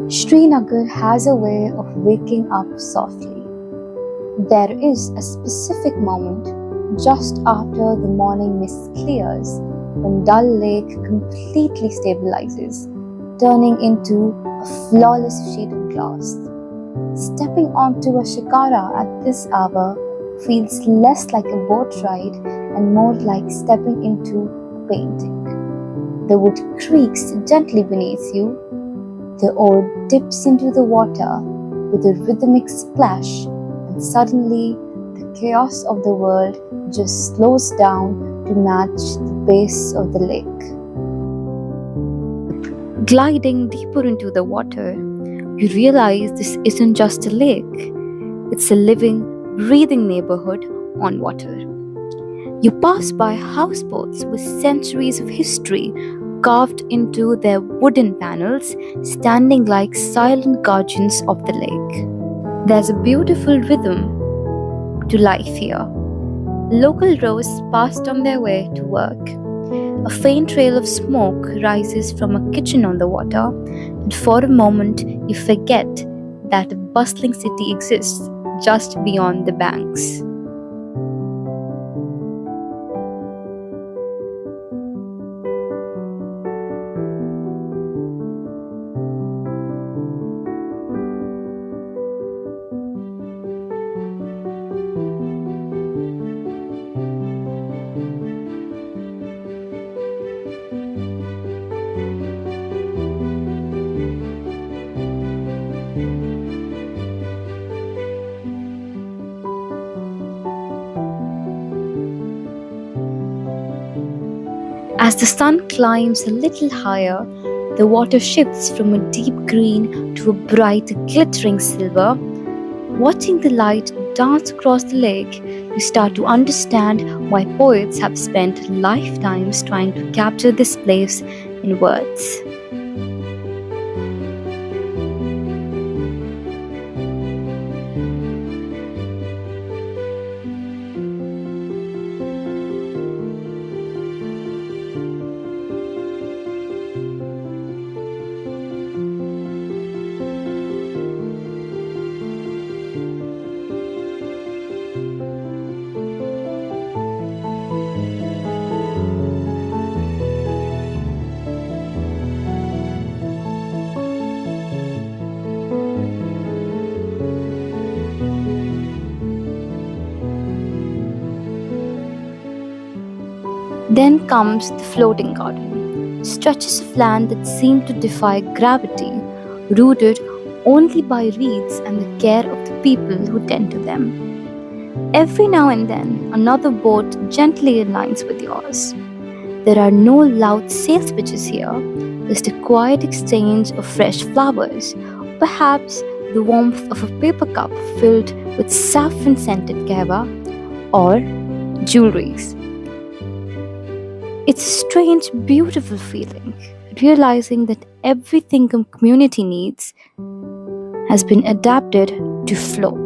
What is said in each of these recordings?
Srinagar has a way of waking up softly. There is a specific moment just after the morning mist clears when Dal Lake completely stabilizes, turning into a flawless sheet of glass. Stepping onto a Shikara at this hour feels less like a boat ride and more like stepping into a painting. The wood creaks gently beneath you. The oar dips into the water with a rhythmic splash, and suddenly the chaos of the world just slows down to match the pace of the lake. Gliding deeper into the water, you realize this isn't just a lake, it's a living, breathing neighborhood on water. You pass by houseboats with centuries of history carved into their wooden panels, standing like silent guardians of the lake. There's a beautiful rhythm to life here. Local rows passed on their way to work. A faint trail of smoke rises from a kitchen on the water, and for a moment you forget that a bustling city exists just beyond the banks. As the sun climbs a little higher, the water shifts from a deep green to a bright glittering silver. Watching the light dance across the lake, you start to understand why poets have spent lifetimes trying to capture this place in words. Then comes the floating garden, stretches of land that seem to defy gravity, rooted only by reeds and the care of the people who tend to them. Every now and then, another boat gently aligns with yours. There are no loud sales pitches here, just a quiet exchange of fresh flowers, perhaps the warmth of a paper cup filled with saffron scented kahwa or jewelries. It's a strange, beautiful feeling, realizing that everything a community needs has been adapted to float.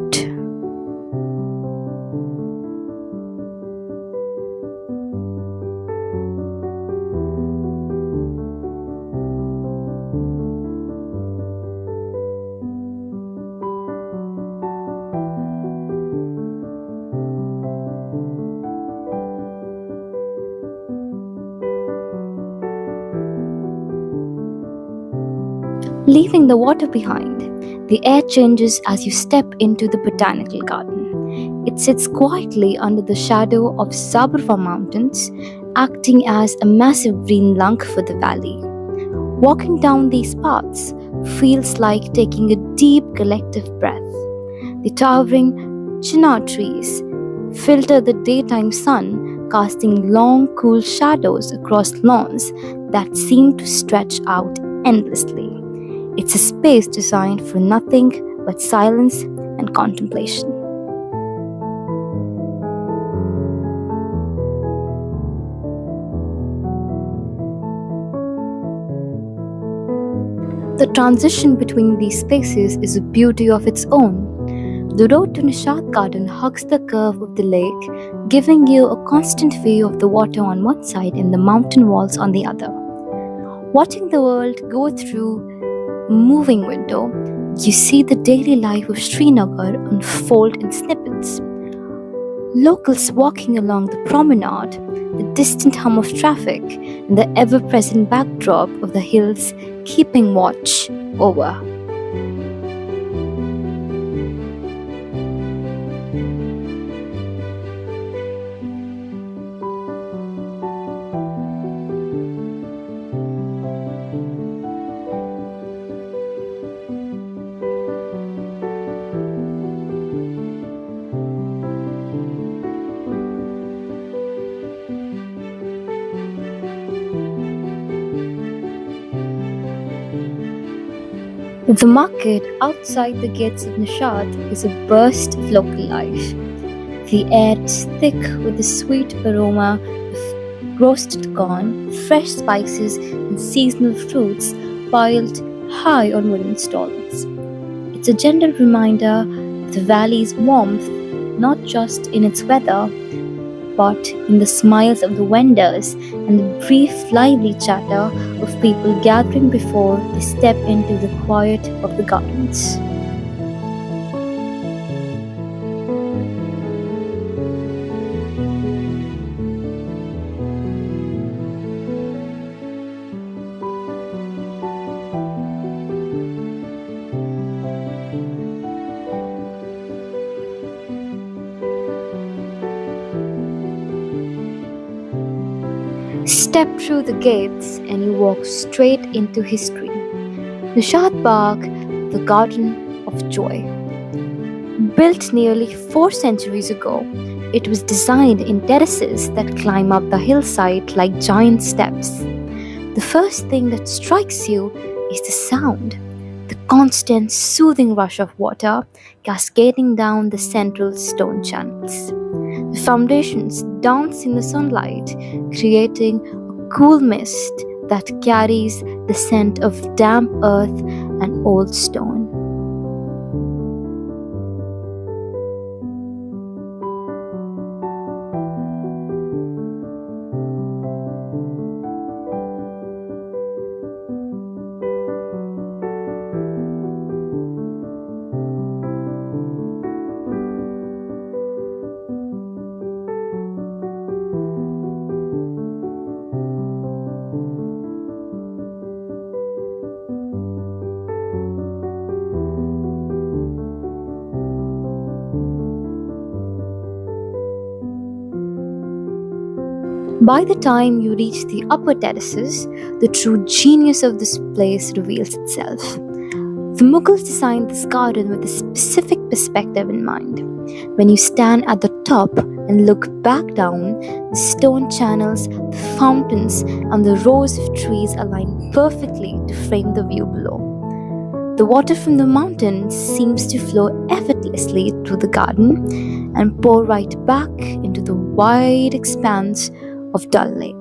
Leaving the water behind, the air changes as you step into the botanical garden. It sits quietly under the shadow of Sabarwa Mountains, acting as a massive green lung for the valley. Walking down these paths feels like taking a deep collective breath. The towering chinar trees filter the daytime sun, casting long, cool shadows across lawns that seem to stretch out endlessly. It's a space designed for nothing but silence and contemplation. The transition between these spaces is a beauty of its own. The road to Nishat garden hugs the curve of the lake, giving you a constant view of the water on one side and the mountain walls on the other. Watching the world go through a moving window, you see the daily life of Srinagar unfold in snippets. Locals walking along the promenade, the distant hum of traffic, and the ever present backdrop of the hills keeping watch over. The market outside the gates of Nishat is a burst of local life. The air is thick with the sweet aroma of roasted corn, fresh spices, and seasonal fruits piled high on wooden stalls. It's a gentle reminder of the valley's warmth, not just in its weather, but in the smiles of the vendors and the brief, lively chatter of people gathering before they step into the quiet of the gardens. Step through the gates and you walk straight into history. Nishat Bagh, the Garden of Joy. Built nearly 4 centuries ago, it was designed in terraces that climb up the hillside like giant steps. The first thing that strikes you is the sound, the constant soothing rush of water cascading down the central stone channels. The foundations dance in the sunlight, creating a cool mist that carries the scent of damp earth and old stone. By the time you reach the upper terraces, the true genius of this place reveals itself. The Mughals designed this garden with a specific perspective in mind. When you stand at the top and look back down, the stone channels, the fountains, and the rows of trees align perfectly to frame the view below. The water from the mountain seems to flow effortlessly through the garden and pour right back into the wide expanse of Dal Lake.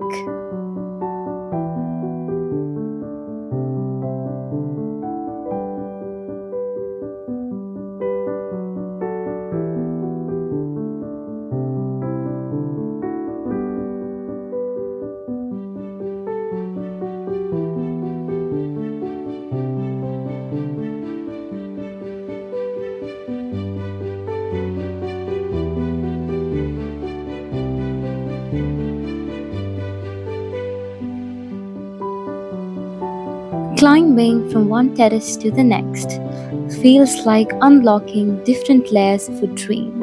Climbing from one terrace to the next feels like unlocking different layers of a dream.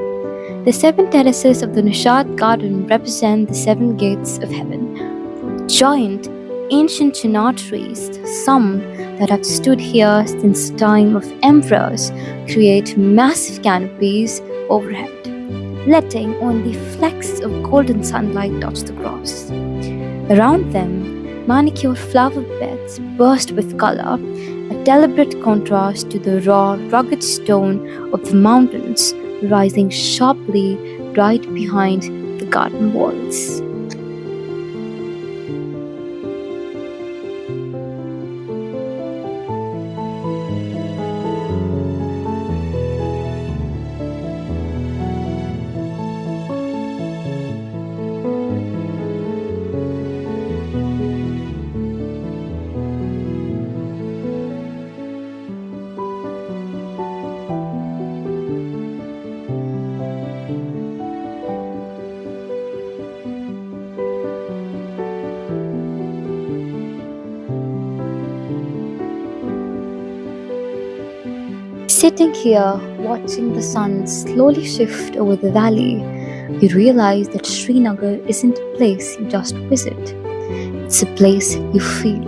The 7 terraces of the Nishat garden represent the 7 gates of heaven. Giant, ancient chinar trees, some that have stood here since the time of emperors, create massive canopies overhead, letting only flecks of golden sunlight touch the grass. Around them, manicured flower beds burst with color, a deliberate contrast to the raw, rugged stone of the mountains rising sharply right behind the garden walls. Sitting here, watching the sun slowly shift over the valley, you realize that Srinagar isn't a place you just visit. It's a place you feel.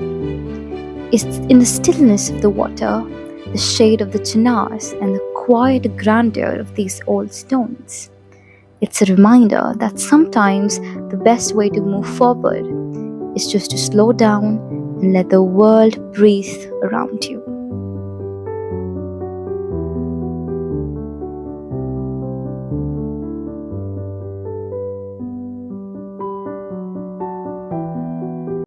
It's in the stillness of the water, the shade of the chinars, and the quiet grandeur of these old stones. It's a reminder that sometimes the best way to move forward is just to slow down and let the world breathe around you.